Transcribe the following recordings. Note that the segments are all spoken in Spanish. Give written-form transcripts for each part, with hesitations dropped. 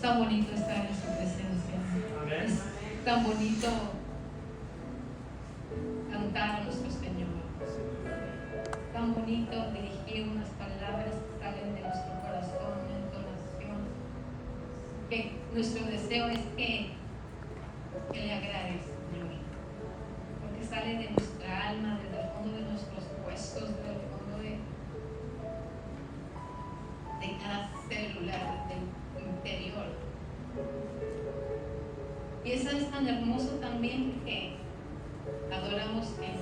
tan bonito estar en su presencia. Amén. Es tan bonito cantar a nuestro Señor. Tan bonito dirigir unas palabras que salen de nuestro corazón, una entonación. Que nuestro deseo es que le agrade, Señor. Porque sale de nuestra alma, desde el fondo de nuestros huesos, desde el fondo de cada célula del interior. Y eso es tan hermoso también que adoramos en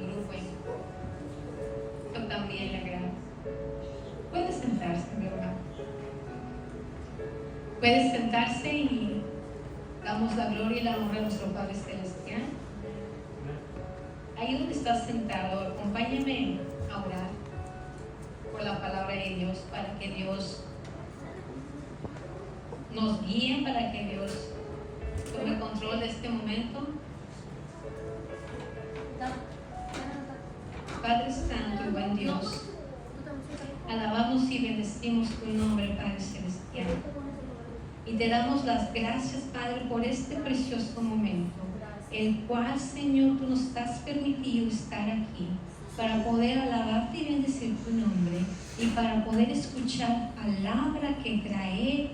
grupo, en grupo. Esto también le agrada. Puede sentarse, mi hermano. Puede sentarse y damos la gloria y la honra a nuestro Padre Celestial. Ahí donde estás sentado, acompáñame a orar por la palabra de Dios, para que Dios nos guíe, para que Dios tome control de este momento. Padre Santo y buen Dios, alabamos y bendecimos tu nombre, Padre Celestial, y te damos las gracias, Padre, por este precioso momento, el cual, Señor, tú nos has permitido estar aquí para poder alabarte y bendecir tu nombre, y para poder escuchar palabra que trae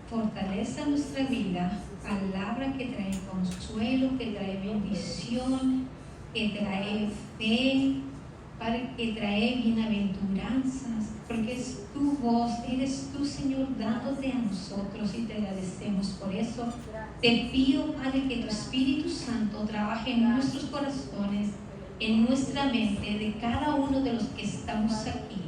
fortaleza a nuestra vida, palabra que trae consuelo, que trae bendición, que trae fe, Padre, que trae bienaventuranzas, porque es tu voz, eres tú, Señor, dándote a nosotros, y te agradecemos por eso. Te pido, Padre, que tu Espíritu Santo trabaje en nuestros corazones, en nuestra mente, de cada uno de los que estamos aquí,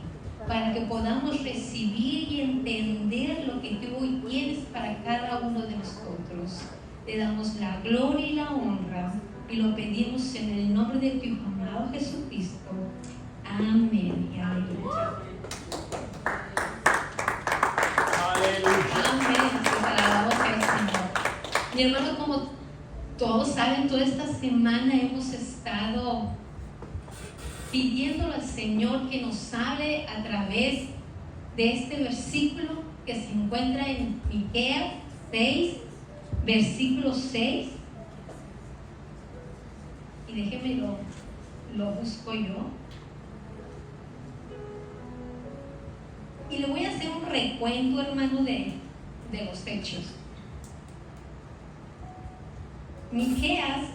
para que podamos recibir y entender lo que tú hoy tienes para cada uno de nosotros. Te damos la gloria y la honra, y lo pedimos en el nombre de tu Hijo amado Jesucristo. Amén y aleluya. Amén. Alabado sea el Señor. Mi hermano, como todos saben, toda esta semana hemos estado pidiéndole al Señor que nos hable a través de este versículo que se encuentra en Miqueas 6, versículo 6. Y déjeme lo busco yo. Y le voy a hacer un recuento, hermano, de los hechos. Miqueas.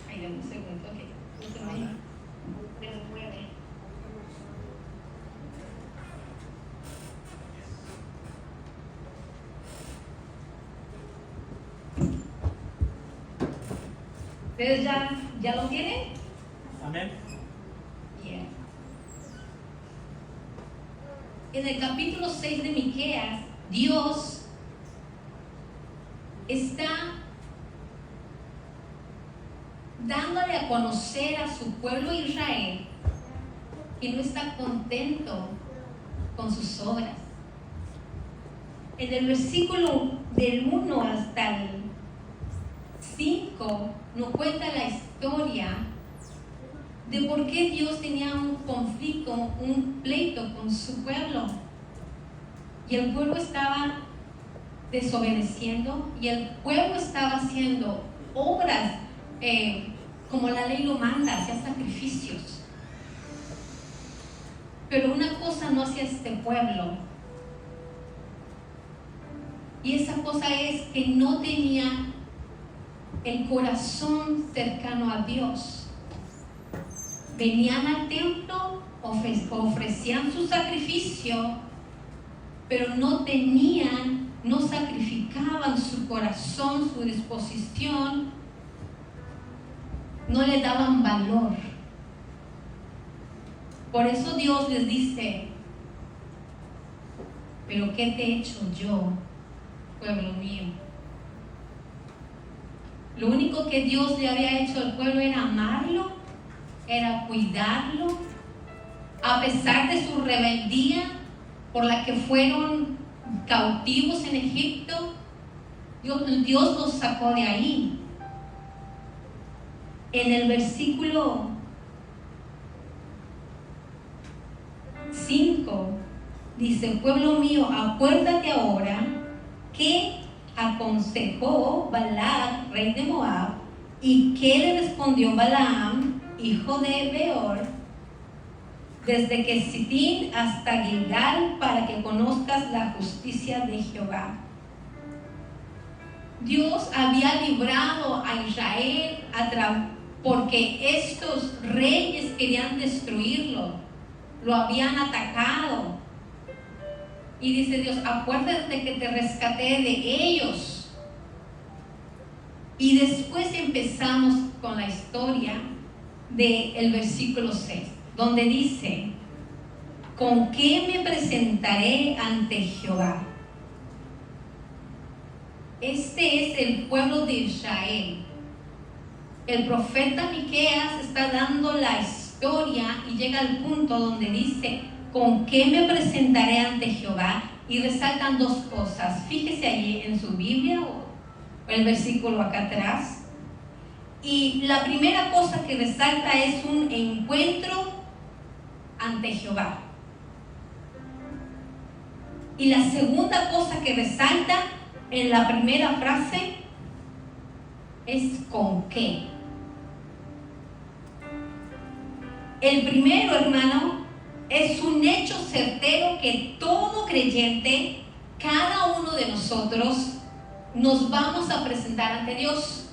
Ay, dame un segundo, ok. No se me mueve. ¿Ustedes ya lo tienen? Amén. Bien. En el capítulo 6 de Miqueas, Dios está dándole a conocer a su pueblo Israel que no está contento con sus obras. En el versículo del 1 hasta el 5 nos cuenta la historia de por qué Dios tenía un conflicto, un pleito con su pueblo. Y el pueblo estaba desobedeciendo, y el pueblo estaba haciendo obras como la ley lo manda, hacía sacrificios. Pero una cosa no hacía este pueblo, y esa cosa es que no tenía el corazón cercano a Dios. Venían al templo, ofrecían su sacrificio, pero no sacrificaban su corazón, su disposición, no le daban valor. Por eso Dios les dice: pero ¿qué te he hecho yo, pueblo mío? Lo único que Dios le había hecho al pueblo era amarlo, era cuidarlo, a pesar de su rebeldía por la que fueron cautivos en Egipto. Dios los sacó de ahí. En el versículo 5 Dice: pueblo mío, acuérdate ahora que aconsejó Balac, rey de Moab, y que le respondió Balaam, hijo de Beor, desde que Sitín hasta Gilgal, para que conozcas la justicia de Jehová. Dios había librado a Israel porque estos reyes querían destruirlo, lo habían atacado. Y dice Dios: acuérdate que te rescaté de ellos. Y después empezamos con la historia del versículo 6, donde dice: ¿con qué me presentaré ante Jehová? Este es el pueblo de Israel. El profeta Miqueas está dando la historia y llega al punto donde dice: ¿con qué me presentaré ante Jehová? Y resaltan dos cosas. Fíjese allí en su Biblia o el versículo acá atrás. Y la primera cosa que resalta es un encuentro ante Jehová. Y la segunda cosa que resalta en la primera frase es ¿con qué? El primero, hermano, es un hecho certero que todo creyente, cada uno de nosotros, nos vamos a presentar ante Dios.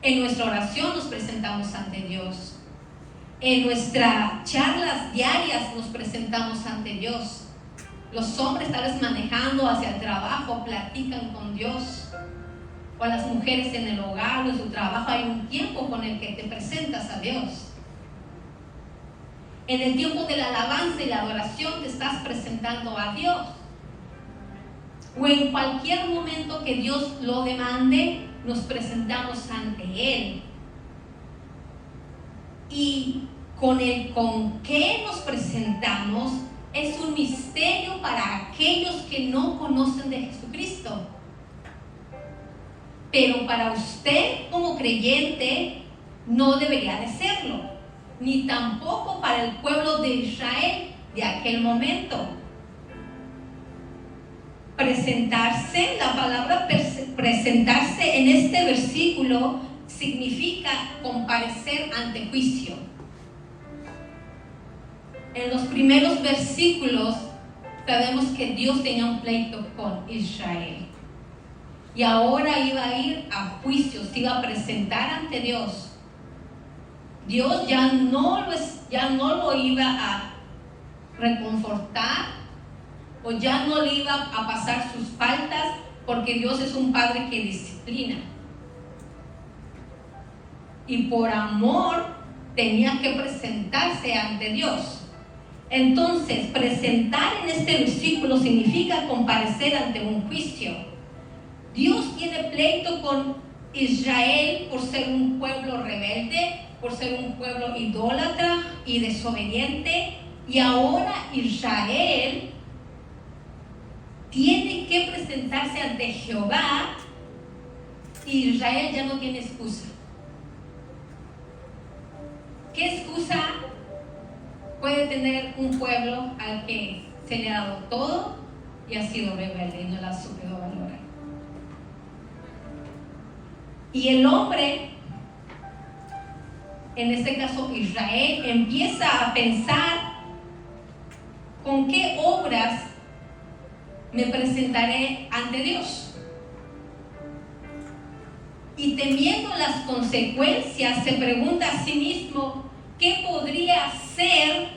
En nuestra oración nos presentamos ante Dios. En nuestras charlas diarias nos presentamos ante Dios. Los hombres, tal vez manejando hacia el trabajo, platican con Dios. O las mujeres en el hogar o en su trabajo, hay un tiempo con el que te presentas a Dios. En el tiempo de la alabanza y la adoración te estás presentando a Dios. O en cualquier momento que Dios lo demande, nos presentamos ante Él. Y con qué nos presentamos es un misterio para aquellos que no conocen de Jesucristo. Pero para usted como creyente no debería de serlo, ni tampoco para el pueblo de Israel de aquel momento. Presentarse, la palabra presentarse en este versículo significa comparecer ante juicio. En los primeros versículos sabemos que Dios tenía un pleito con Israel. Y ahora iba a ir a juicio, se iba a presentar ante Dios. Dios ya no lo iba a reconfortar o ya no le iba a pasar sus faltas, porque Dios es un padre que disciplina. Y por amor tenía que presentarse ante Dios. Entonces, presentar en este versículo significa comparecer ante un juicio. Dios tiene pleito con Israel por ser un pueblo rebelde, por ser un pueblo idólatra y desobediente, y ahora Israel tiene que presentarse ante Jehová, y Israel ya no tiene excusa. ¿Qué excusa puede tener un pueblo al que se le ha dado todo y ha sido rebelde y no la ha sabido valorar? Y el hombre, en este caso Israel, empieza a pensar: ¿con qué obras me presentaré ante Dios? Y temiendo las consecuencias, se pregunta a sí mismo: ¿qué podría hacer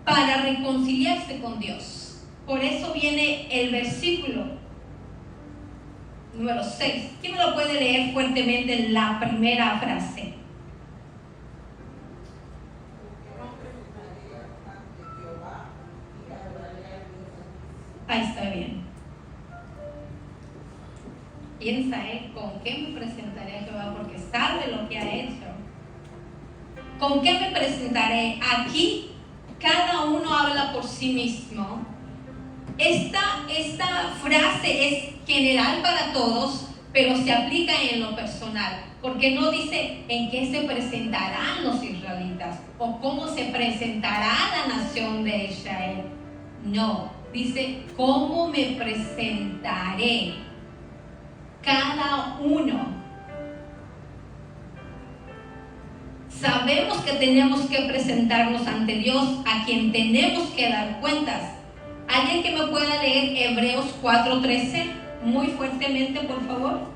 para reconciliarse con Dios? Por eso viene el versículo número 6. ¿Quién me lo puede leer fuertemente la primera frase? Ahí está bien. Piensa, ¿con qué me presentaré a Jehová? Porque sabe lo que ha hecho. ¿Con qué me presentaré? Aquí cada uno habla por sí mismo. Esta frase es general para todos, pero se aplica en lo personal, porque no dice en qué se presentarán los israelitas o cómo se presentará la nación de Israel. No, dice, ¿cómo me presentaré? Cada uno. Sabemos que tenemos que presentarnos ante Dios, a quien tenemos que dar cuentas. ¿Alguien que me pueda leer Hebreos 4:13? Muy fuertemente, por favor.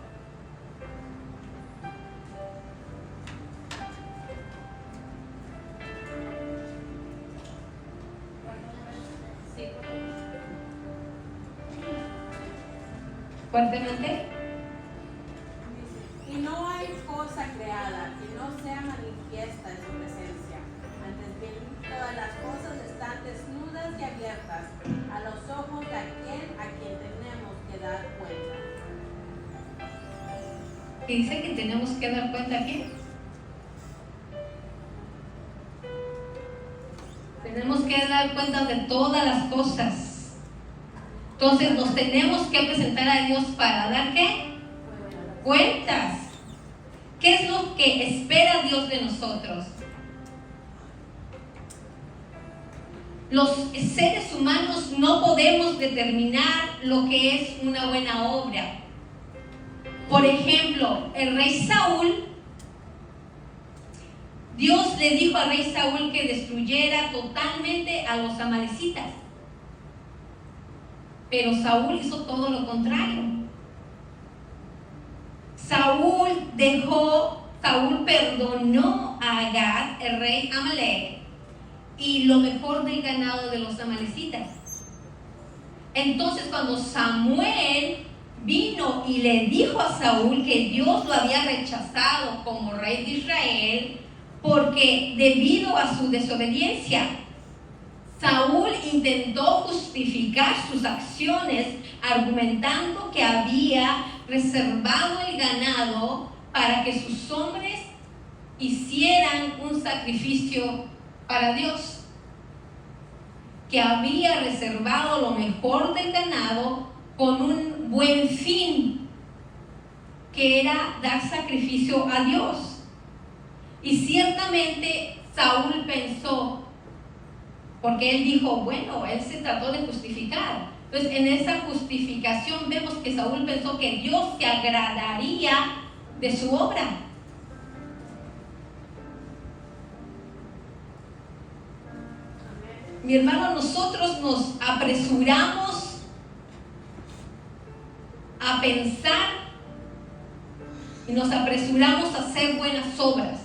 Fuertemente. Y no hay cosa creada que no sea manifiesta en su presencia. Antes bien, todas las cosas están desnudas y abiertas a los ojos de aquel a quien tenemos que dar cuenta. ¿Qué dice que tenemos que dar cuenta aquí? Tenemos que dar cuenta de todas las cosas. Entonces nos tenemos que presentar a Dios para dar ¿qué? Cuentas. ¿Qué es lo que espera Dios de nosotros? Los seres humanos no podemos determinar lo que es una buena obra. Por ejemplo, el rey Saúl, Dios le dijo al rey Saúl que destruyera totalmente a los amalecitas. Pero Saúl hizo todo lo contrario. Saúl perdonó a Agag, el rey Amalek, y lo mejor del ganado de los amalecitas. Entonces, cuando Samuel vino y le dijo a Saúl que Dios lo había rechazado como rey de Israel, porque debido a su desobediencia, Saúl intentó justificar sus acciones argumentando que había reservado el ganado para que sus hombres hicieran un sacrificio para Dios, que había reservado lo mejor del ganado con un buen fin, que era dar sacrificio a Dios. Y ciertamente Saúl pensó, porque él dijo, bueno, él se trató de justificar. Entonces, en esa justificación vemos que Saúl pensó que Dios se agradaría de su obra. Mi hermano, nosotros nos apresuramos a pensar y nos apresuramos a hacer buenas obras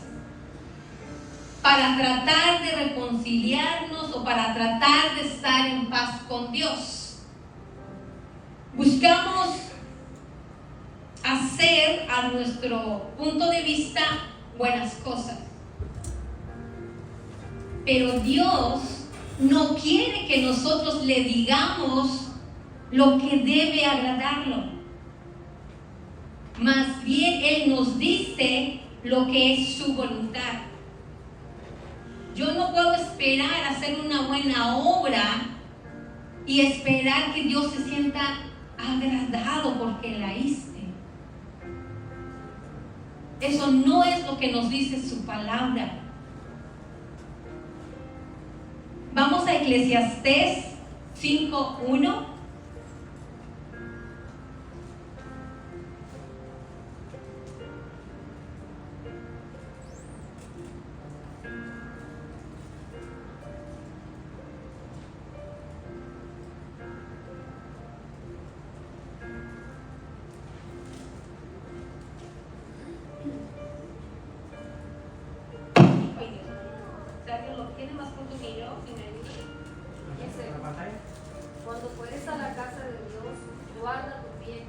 para tratar de reconciliarnos o para tratar de estar en paz con Dios. Buscamos hacer a nuestro punto de vista buenas cosas. Pero Dios no quiere que nosotros le digamos lo que debe agradarlo. Más bien Él nos dice lo que es su voluntad. Yo no puedo esperar a hacer una buena obra y esperar que Dios se sienta agradado porque la hice. Eso no es lo que nos dice su palabra. Vamos a Eclesiastés 5:1. ¿Tiene más puntos que yo? Cuando fueres a la casa de Dios, guarda tu pie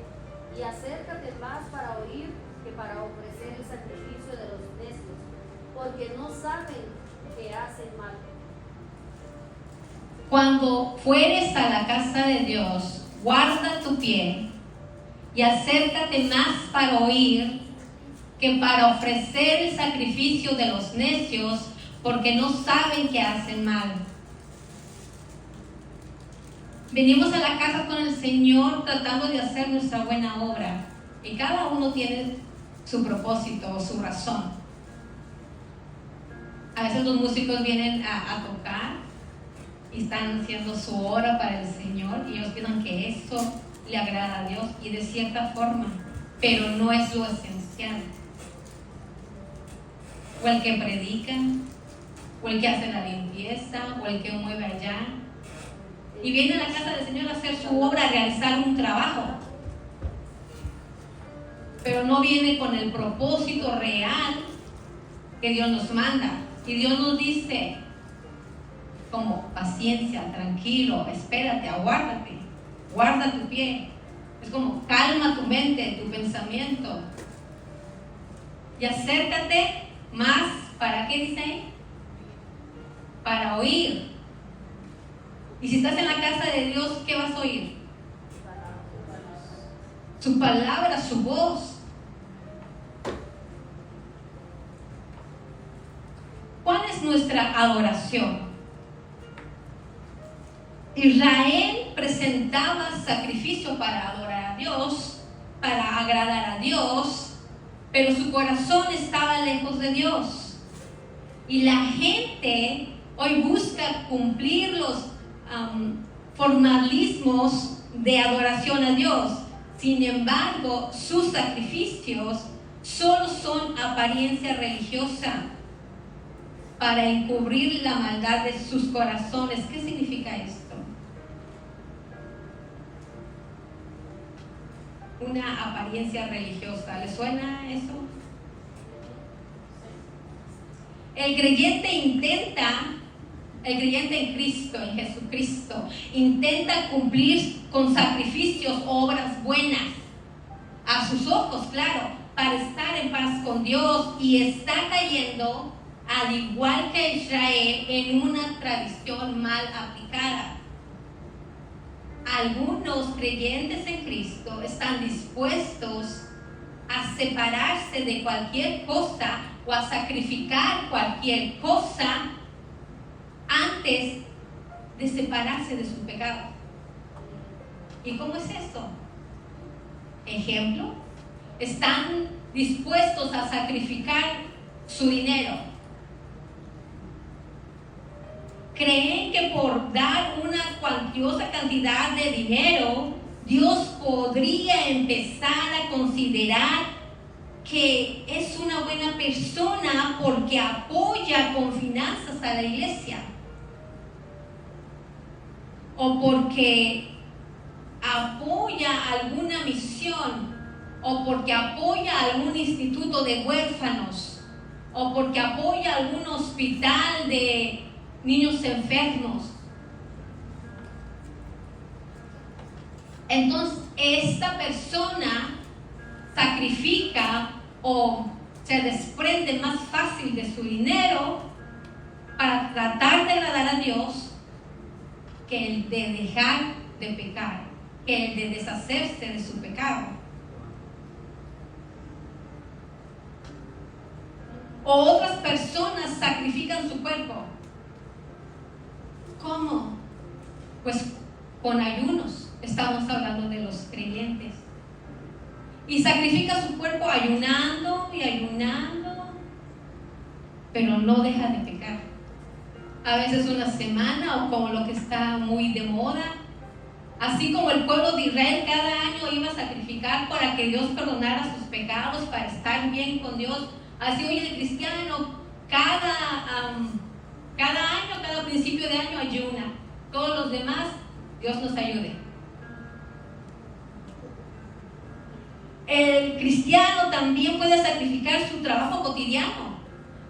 y acércate más para oír que para ofrecer el sacrificio de los necios, porque no saben que hacen mal. Cuando fueres a la casa de Dios, guarda tu pie y acércate más para oír que para ofrecer el sacrificio de los necios, porque no saben que hacen mal. Venimos a la casa con el Señor tratando de hacer nuestra buena obra, y cada uno tiene su propósito o su razón. A veces los músicos vienen a tocar y están haciendo su obra para el Señor y ellos piensan que eso le agrada a Dios, y de cierta forma, pero no es lo esencial. O el que predica, o el que hace la limpieza, o el que mueve allá, y viene a la casa del Señor a hacer su obra, a realizar un trabajo, pero no viene con el propósito real que Dios nos manda. Y Dios nos dice como paciencia, tranquilo, espérate, aguárdate, guarda tu pie. Es como calma tu mente, tu pensamiento, y acércate más. ¿Para qué dice ahí? Para oír. Y si estás en la casa de Dios, ¿qué vas a oír? Su palabra, su voz. ¿Cuál es nuestra adoración? Israel presentaba sacrificio para adorar a Dios, para agradar a Dios, pero su corazón estaba lejos de Dios. Y la gente hoy busca cumplir los formalismos de adoración a Dios. Sin embargo, sus sacrificios solo son apariencia religiosa para encubrir la maldad de sus corazones. ¿Qué significa esto? Una apariencia religiosa. ¿Le suena eso? El creyente en Cristo, en Jesucristo, intenta cumplir con sacrificios, obras buenas, a sus ojos, claro, para estar en paz con Dios, y está cayendo, al igual que Israel, en una tradición mal aplicada. Algunos creyentes en Cristo están dispuestos a separarse de cualquier cosa o a sacrificar cualquier cosa antes de separarse de su pecado. ¿Y cómo es esto? Ejemplo, están dispuestos a sacrificar su dinero. Creen que por dar una cuantiosa cantidad de dinero, Dios podría empezar a considerar que es una buena persona porque apoya con finanzas a la iglesia, o porque apoya alguna misión, o porque apoya algún instituto de huérfanos, o porque apoya algún hospital de niños enfermos. Entonces, esta persona sacrifica o se desprende más fácil de su dinero para tratar de agradar a Dios que el de dejar de pecar, que el de deshacerse de su pecado. O otras personas sacrifican su cuerpo. ¿Cómo? Pues con ayunos. Estamos hablando de los creyentes. Y sacrifica su cuerpo ayunando y ayunando, pero no deja de pecar. A veces una semana, o como lo que está muy de moda. Así como el pueblo de Israel cada año iba a sacrificar para que Dios perdonara sus pecados, para estar bien con Dios. Así hoy el cristiano cada año, cada principio de año ayuna. Todos los demás, Dios nos ayude. El cristiano también puede sacrificar su trabajo cotidiano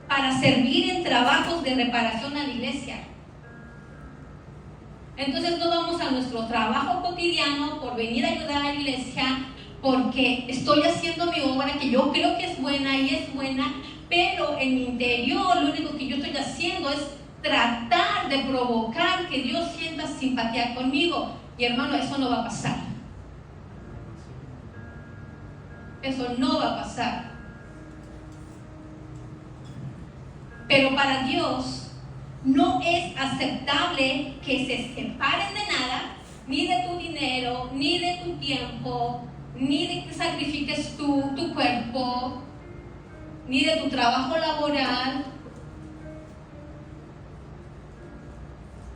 para servir en trabajos de reparación a la iglesia. Entonces no vamos a nuestro trabajo cotidiano por venir a ayudar a la iglesia, porque estoy haciendo mi obra que yo creo que es buena y es buena, pero en mi interior lo único que yo estoy haciendo es tratar de provocar que Dios sienta simpatía conmigo. Y hermano, eso no va a pasar. Eso no va a pasar. Pero para Dios no es aceptable que se separen de nada, ni de tu dinero, ni de tu tiempo, ni de que sacrifiques tu cuerpo, ni de tu trabajo laboral,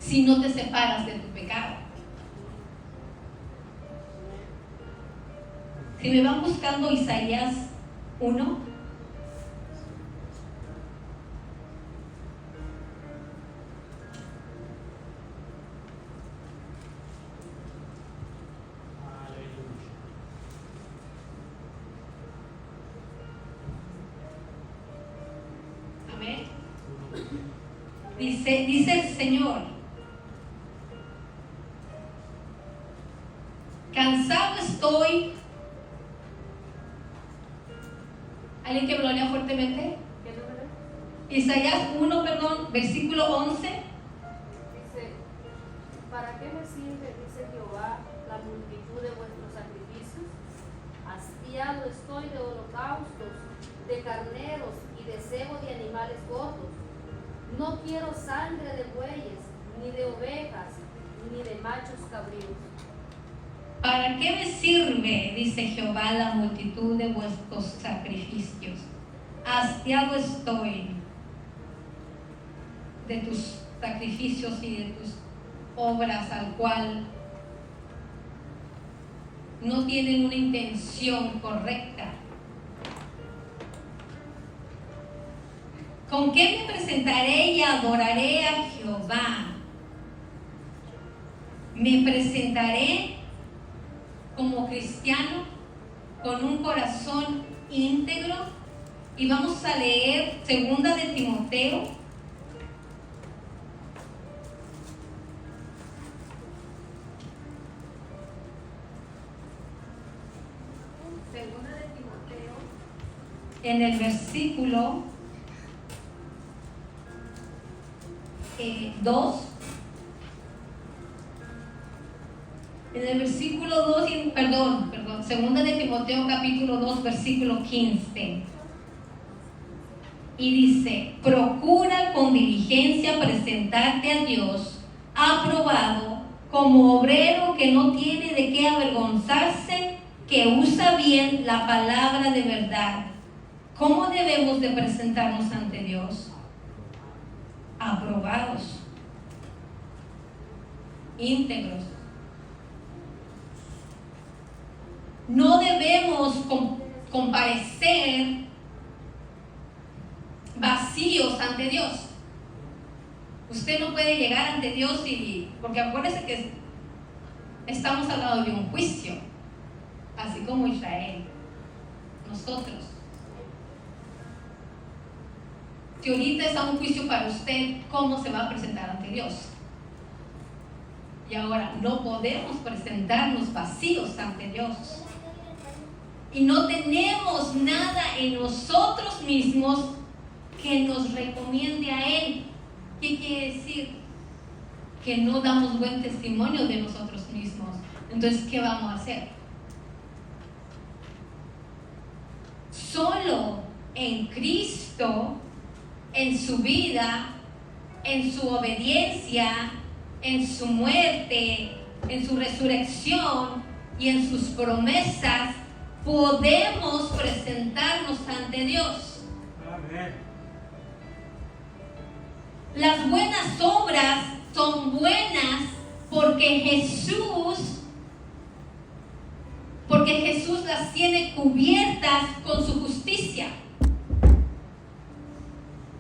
si no te separas de tu pecado. Si me van buscando Isaías 1. Amén. Dice el Señor: cansado estoy. ¿Alguien que me lo lea fuertemente? ¿Qué número? Isaías 1, versículo 11. Dice: ¿para qué me sirve, dice Jehová, la multitud de vuestros sacrificios? Hastiado estoy de holocaustos, de carneros y de cebo de animales gordos. No quiero sangre de bueyes, ni de ovejas, ni de machos cabríos. ¿Para qué me sirve, dice Jehová, la multitud de vuestros sacrificios? Hastiado estoy de tus sacrificios y de tus obras, al cual no tienen una intención correcta. ¿Con qué me presentaré y adoraré a Jehová? Me presentaré como cristiano con un corazón íntegro, y vamos a leer 2 de Timoteo. En el versículo 2. En el versículo 2, perdón, 2 de Timoteo capítulo 2, versículo 15. Y dice: procura con diligencia presentarte a Dios aprobado, como obrero que no tiene de qué avergonzarse, que usa bien la palabra de verdad. ¿Cómo debemos de presentarnos ante Dios? Aprobados, íntegros. No debemos comparecer vacíos ante Dios. Usted no puede llegar ante Dios porque acuérdese que estamos al lado de un juicio, así como Israel, nosotros. Si ahorita está un juicio para usted, ¿cómo se va a presentar ante Dios? Y ahora, no podemos presentarnos vacíos ante Dios. Y no tenemos nada en nosotros mismos que nos recomiende a Él. ¿Qué quiere decir? Que no damos buen testimonio de nosotros mismos. Entonces, ¿qué vamos a hacer? Solo en Cristo, en su vida, en su obediencia, en su muerte, en su resurrección y en sus promesas, podemos presentarnos ante Dios. Amén. Las buenas obras son buenas porque Jesús las tiene cubiertas con su justicia.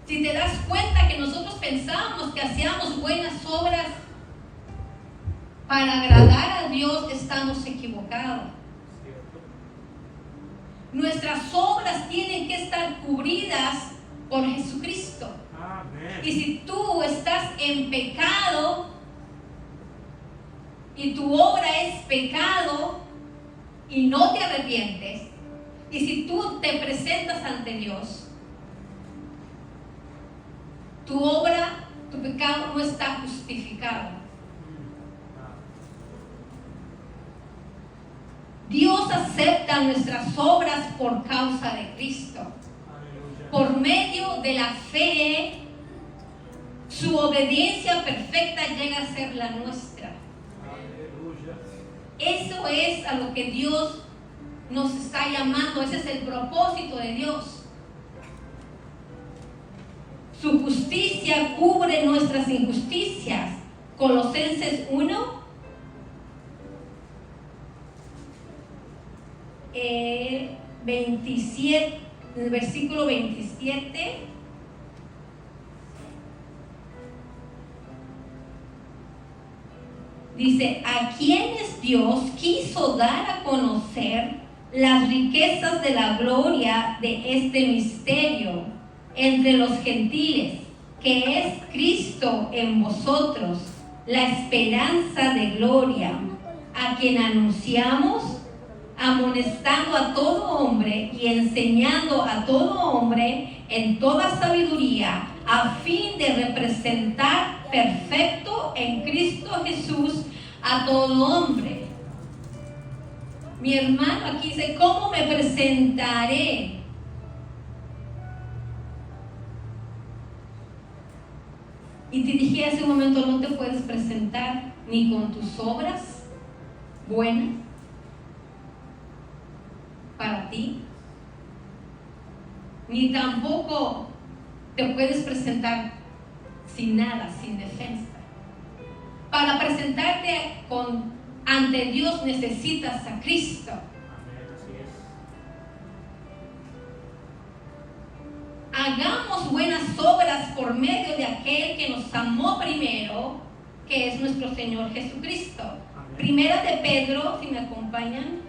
Si te das cuenta que nosotros pensábamos que hacíamos buenas obras para agradar a Dios, estamos equivocados. Nuestras obras tienen que estar cubridas por Jesucristo. Amén. Y si tú estás en pecado y tu obra es pecado y no te arrepientes, y si tú te presentas ante Dios, tu obra, tu pecado no está justificado. Dios acepta nuestras obras por causa de Cristo. Aleluya. Por medio de la fe, su obediencia perfecta llega a ser la nuestra. Aleluya. Eso es a lo que Dios nos está llamando. Ese es el propósito de Dios. Su justicia cubre nuestras injusticias. Colosenses 1, el versículo 27. Dice, a quienes Dios quiso dar a conocer las riquezas de la gloria de este misterio entre los gentiles, que es Cristo en vosotros, la esperanza de gloria, a quien anunciamos, amonestando a todo hombre y enseñando a todo hombre en toda sabiduría, a fin de representar perfecto en Cristo Jesús a todo hombre. Mi hermano aquí dice, ¿cómo me presentaré? Y te dije hace un momento, no te puedes presentar ni con tus obras buenas para ti, ni tampoco te puedes presentar sin nada, sin defensa. Para presentarte ante Dios necesitas a Cristo. Amén, así es. Hagamos buenas obras por medio de aquel que nos amó primero, que es nuestro Señor Jesucristo. Amén. Primera de Pedro, si me acompañan.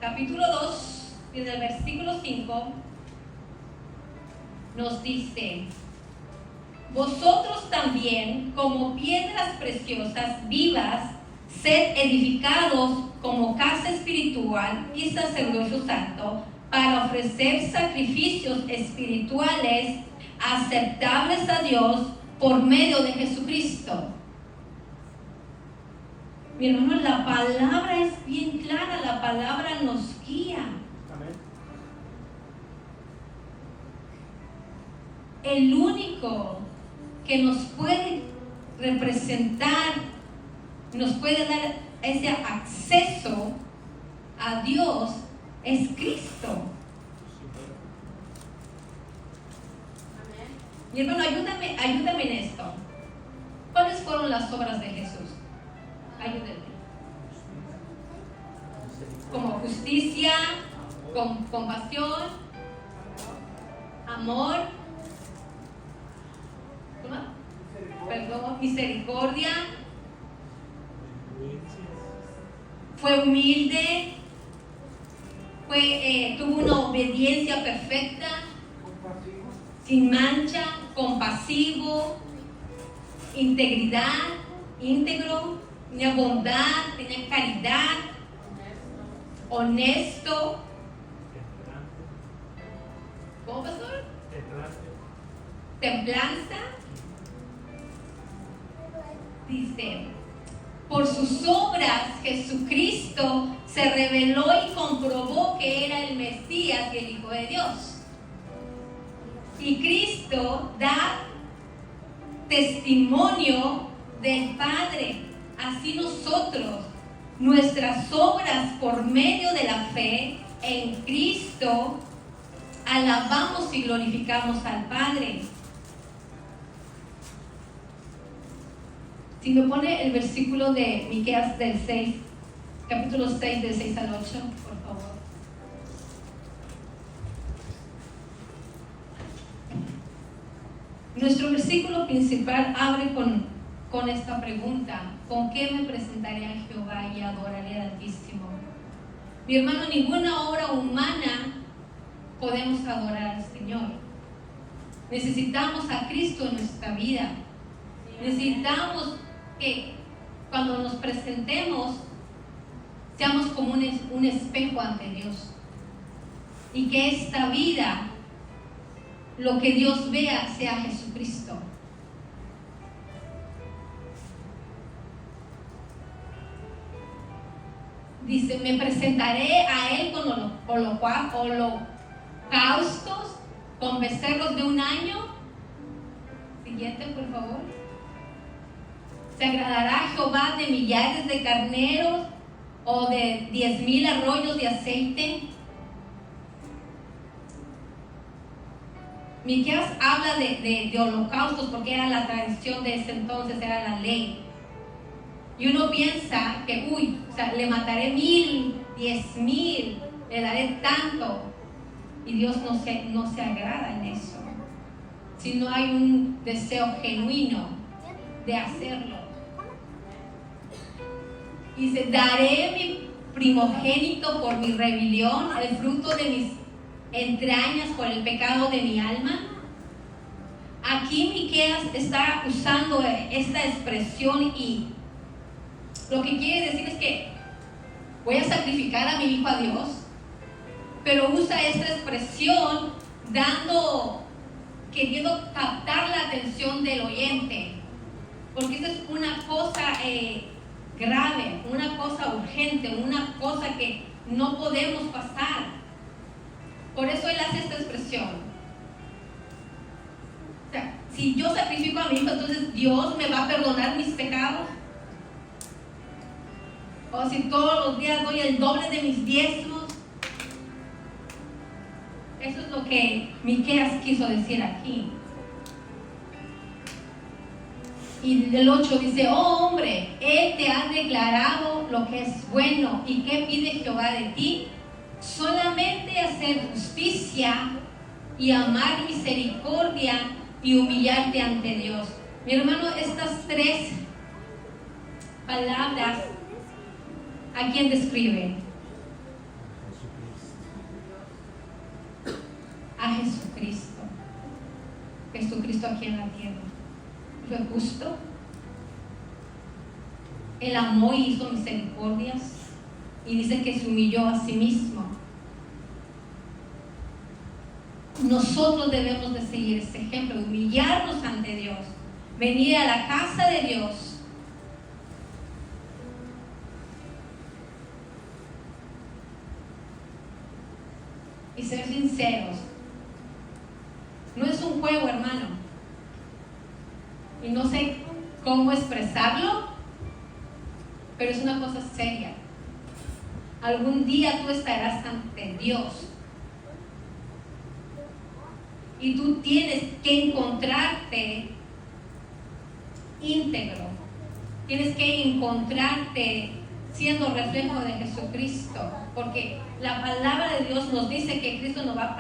Capítulo 2, desde el versículo 5, nos dice, vosotros también, como piedras preciosas, vivas, sed edificados como casa espiritual y sacerdocio santo, para ofrecer sacrificios espirituales aceptables a Dios por medio de Jesucristo. Mi hermano, la palabra es bien clara, la palabra nos guía. Amén. El único que nos puede representar, nos puede dar ese acceso a Dios es Cristo. Amén. Mi hermano, ayúdame en esto. ¿Cuáles fueron las obras de Jesús? Ayúdenme. Como justicia, compasión, amor, ¿cómo? Perdón, misericordia, fue humilde, tuvo una obediencia perfecta, sin mancha, compasivo, integridad, íntegro, tenía bondad, tenía caridad, honesto. ¿Cómo, pastor? Templanza. Dice, por sus obras Jesucristo se reveló y comprobó que era el Mesías y el Hijo de Dios. Y Cristo da testimonio del Padre. Así nosotros, nuestras obras por medio de la fe en Cristo, alabamos y glorificamos al Padre. Si me pone el versículo de Miqueas del 6, capítulo 6, del 6 al 8, por favor. Nuestro versículo principal abre con esta pregunta: ¿con qué me presentaré a Jehová y adoraré al Altísimo? Mi hermano, ninguna obra humana podemos adorar al Señor. Necesitamos a Cristo en nuestra vida. Necesitamos que cuando nos presentemos seamos como un espejo ante Dios, y que esta vida, lo que Dios vea, sea Jesucristo. Dice, me presentaré a Él con holocaustos, con becerros de un año Siguiente, por favor. ¿Se agradará Jehová de millares de carneros o de 10,000 arroyos de aceite? Miqueas habla de holocaustos porque era la tradición de ese entonces, era la ley. Y uno piensa que, le mataré 1,000, 10,000, le daré tanto. Y Dios no se agrada en eso. Si no hay un deseo genuino de hacerlo. Y dice, daré mi primogénito por mi rebelión, el fruto de mis entrañas por el pecado de mi alma. Aquí Miqueas está usando esta expresión y lo que quiere decir es que voy a sacrificar a mi hijo a Dios, pero usa esta expresión queriendo captar la atención del oyente, porque esta es una cosa grave, una cosa urgente, una cosa que no podemos pasar. Por eso él hace esta expresión. O sea, si yo sacrifico a mi hijo, entonces Dios me va a perdonar mis pecados. O si todos los días doy el doble de mis diezmos. Eso es lo que Miqueas quiso decir aquí. Y el 8 dice, oh hombre, él te ha declarado lo que es bueno. ¿Y qué pide Jehová de ti? Solamente hacer justicia y amar misericordia y humillarte ante Dios. Mi hermano, estas tres palabras, ¿a quién describen? A Jesucristo. Jesucristo aquí en la tierra. Fue justo. Él amó y hizo misericordias. Y dice que se humilló a sí mismo. Nosotros debemos de seguir ese ejemplo, humillarnos ante Dios, venir a la casa de Dios. Y ser sinceros. No es un juego, hermano. Y no sé cómo expresarlo, pero es una cosa seria. Algún día tú estarás ante Dios y tú tienes que encontrarte íntegro, tienes que encontrarte siendo reflejo de Jesucristo, porque la palabra de Dios nos dice que Cristo nos va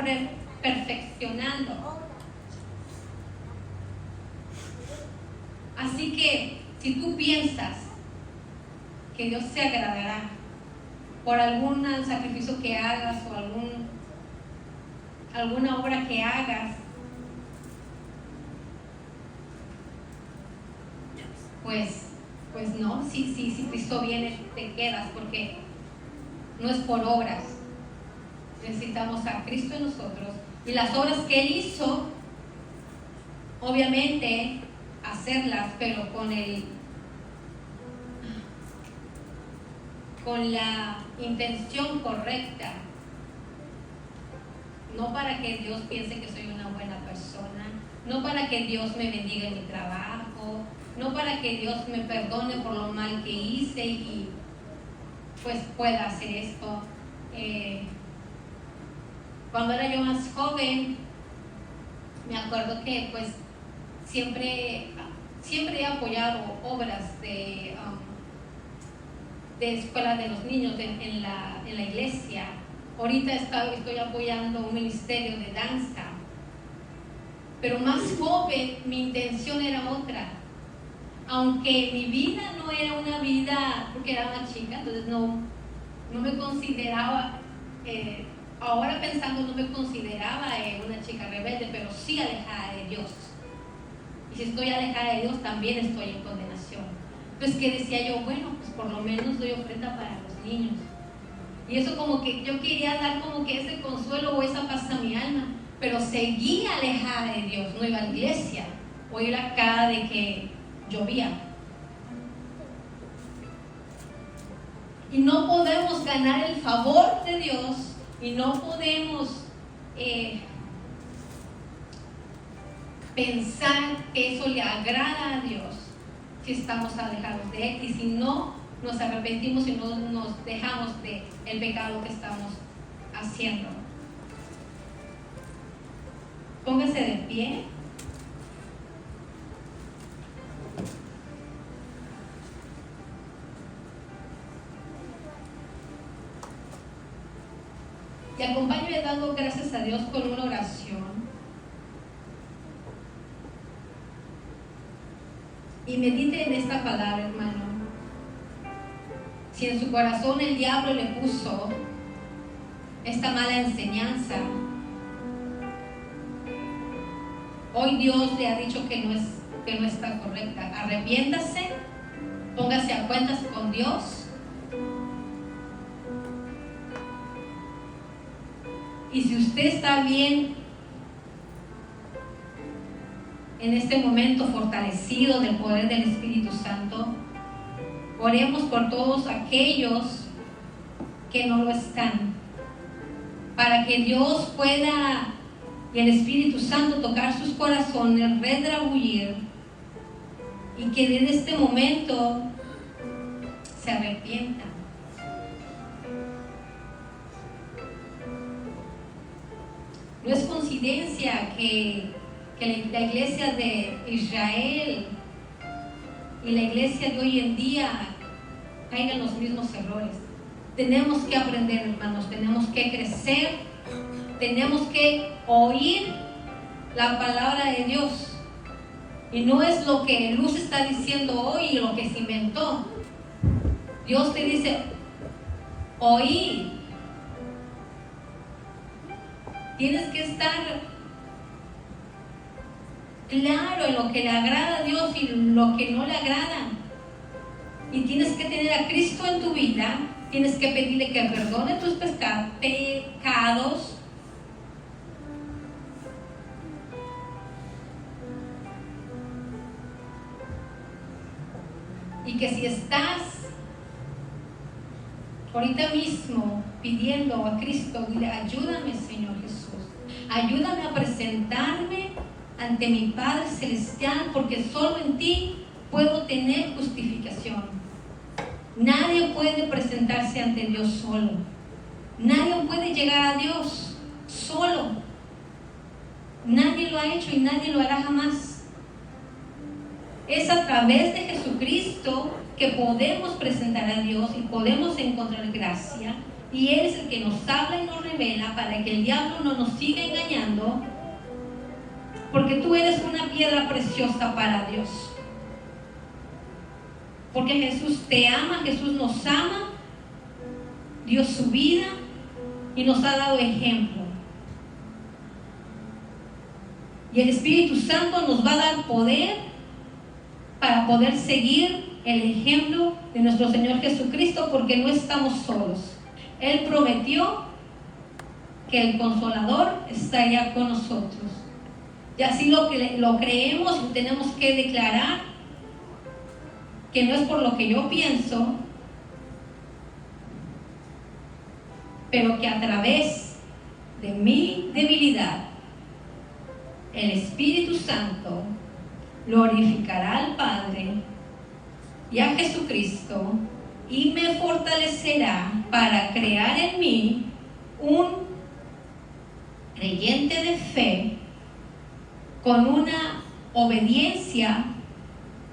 perfeccionando. Así que si tú piensas que Dios se agradará por algún sacrificio que hagas o alguna obra que hagas, pues no, si Cristo viene te quedas, porque no es por obras. Necesitamos a Cristo en nosotros y las obras que Él hizo, obviamente hacerlas, pero con la intención correcta, no para que Dios piense que soy una buena persona, no para que Dios me bendiga en mi trabajo, no para que Dios me perdone por lo mal que hice y pues pueda hacer esto. Cuando era yo más joven, me acuerdo que pues siempre he apoyado obras de escuela de los niños en la iglesia. Ahorita estoy apoyando un ministerio de danza, pero más joven mi intención era otra. Aunque mi vida no era una vida, porque era más chica, entonces no me consideraba, ahora pensando, no me consideraba una chica rebelde, pero sí alejada de Dios. Y si estoy alejada de Dios, también estoy en condenación. Entonces, ¿qué decía yo? Bueno, pues por lo menos doy ofrenda para los niños. Y eso como que yo quería dar como que ese consuelo o esa paz a mi alma, pero seguía alejada de Dios. No iba a la iglesia, o iba cada de que llovía. Y no podemos ganar el favor de Dios y no podemos pensar que eso le agrada a Dios si estamos alejados de Él y si no nos arrepentimos y no nos dejamos de el pecado que estamos haciendo. Póngase de pie. Y acompáñame dando gracias a Dios con una oración. Y medite en esta palabra, hermano. Si en su corazón el diablo le puso esta mala enseñanza, hoy Dios le ha dicho que no está correcta. Arrepiéntase, póngase a cuentas con Dios. Y si usted está bien en este momento, fortalecido del poder del Espíritu Santo, oremos por todos aquellos que no lo están, para que Dios pueda y el Espíritu Santo tocar sus corazones, redarguir, y que en este momento se arrepientan. No es coincidencia que la iglesia de Israel y la iglesia de hoy en día caigan los mismos errores. Tenemos que aprender, hermanos, tenemos que crecer, tenemos que oír la palabra de Dios. Y no es lo que Luz está diciendo hoy y lo que se inventó. Dios te dice, oír. Tienes que estar claro en lo que le agrada a Dios y lo que no le agrada. Y tienes que tener a Cristo en tu vida. Tienes que pedirle que perdone tus pecados. Y que si estás ahorita mismo pidiendo a Cristo, dile, ayúdame, Señor Jesús. Ayúdame a presentarme ante mi Padre Celestial, porque solo en ti puedo tener justificación. Nadie puede presentarse ante Dios solo. Nadie puede llegar a Dios solo. Nadie lo ha hecho y nadie lo hará jamás. Es a través de Jesucristo que podemos presentar a Dios y podemos encontrar gracia. Y Él es el que nos habla y nos revela para que el diablo no nos siga engañando, porque tú eres una piedra preciosa para Dios. Porque Jesús te ama, Jesús nos ama, dio su vida y nos ha dado ejemplo. Y el Espíritu Santo nos va a dar poder para poder seguir el ejemplo de nuestro Señor Jesucristo, porque no estamos solos. Él prometió que el Consolador estaría con nosotros. Y así lo creemos y tenemos que declarar que no es por lo que yo pienso, pero que a través de mi debilidad, el Espíritu Santo glorificará al Padre y a Jesucristo y me fortalecerá para crear en mí un creyente de fe con una obediencia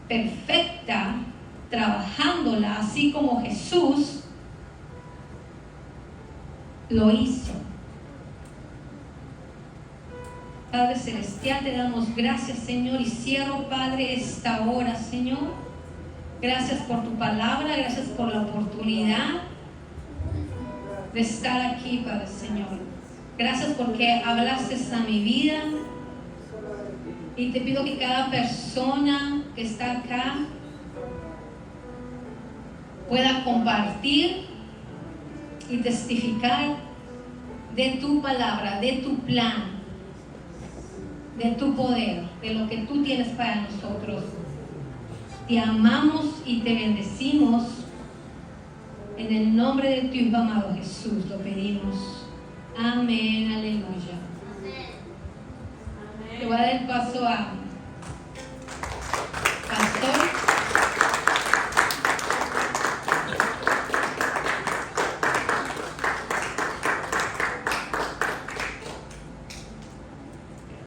perfecta, trabajándola así como Jesús lo hizo. Padre Celestial, te damos gracias, Señor, y cierro, Padre, esta hora, Señor. Gracias por tu palabra, gracias por la oportunidad de estar aquí, Padre Señor. Gracias porque hablaste a mi vida. Y te pido que cada persona que está acá pueda compartir y testificar de tu palabra, de tu plan, de tu poder, de lo que tú tienes para nosotros. Te amamos y te bendecimos. En el nombre de tu Hijo amado Jesús lo pedimos. Amén, aleluya. Amén. Le voy a dar el paso a